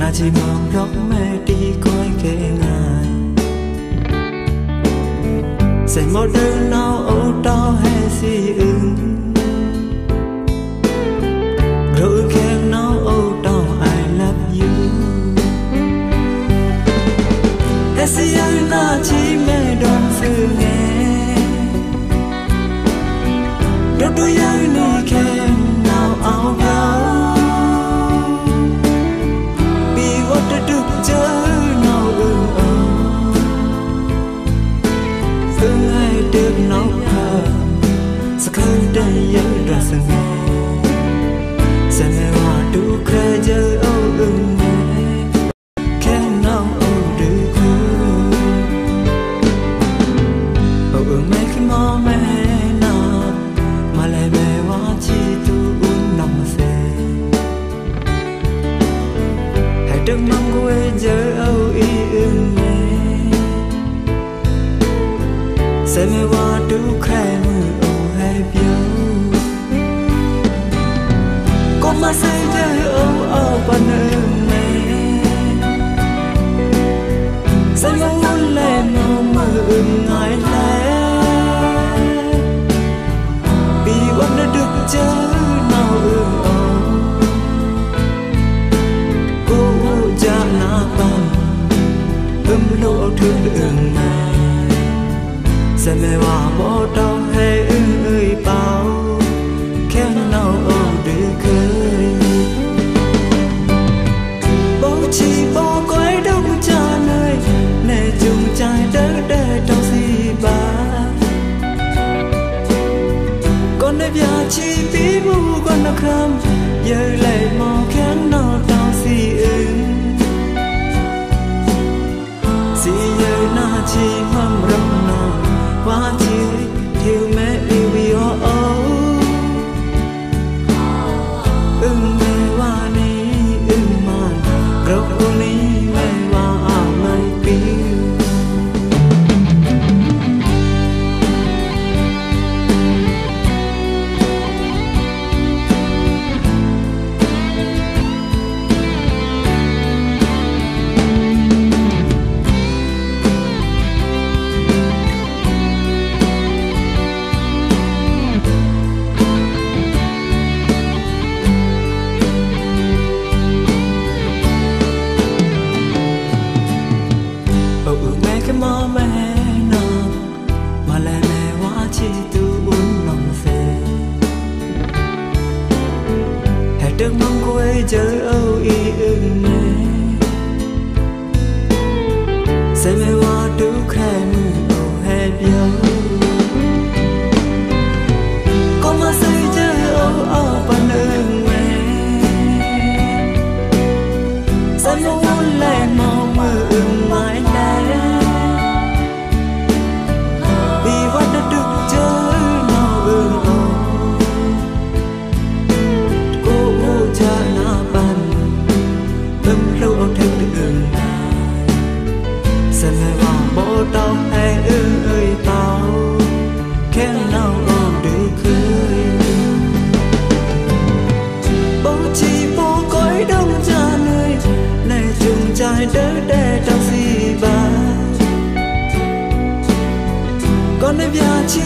na chỉ mong đốc mẹ đi coi kệ ngài sẽ một đứa nào âu đau hay gì rồi khen nào âu đau I love you hay gì na chỉ mẹ đón sự nghe đôi đôi ai nỉ khen nào áo gáo được nấu thơ sẽ khơi đầy nhớ ra sương sẽ mê hoa đủ khơi chơi âu mẹ khen nào âu được âu mẹ khi mò mẹ nào mà lại mẹ hoa chi tu uốn lòng xe hãy đừng mong quê chơi âu mẹ sẽ mê hoa đủ khai mưa âu hay biếu có mà say chơi âu bên mẹ sẽ muốn lên mơ ngài lẽ vì vẫn đã được chơi nào âu cô cha na bằng lộ thương mẹ sẽ mê hoa bỏ đau hay ơi bao khen nào âu được khơi bố chỉ bỏ quay đâu cha nơi nè chung trái đất để trong gì ba con nơi nhà chỉ biết mu con nó không giờ lại mò khen nào đau gì gì giờ na chỉ mầm rong nào hoa chi thiếu mẹ yêu yêu mẹ hoa ni man rốc ni mẹ hoa mai piu mò mẹ nào mà lại mẹ hoa chi tu uốn lòng xe hãy được mong quê chơi âu mẹ sẽ mẹ hoa đủ khai mưa âu hay biếu có mà say chơi âu bên mẹ sẽ muốn lại mong mơ mãi đây sẽ mê hoa bỏ đau hay ơi tao khen nào âu được khơi bố chỉ bỏ cõi đông cha nơi này chung trái đất để trong gì ba con em nhà chỉ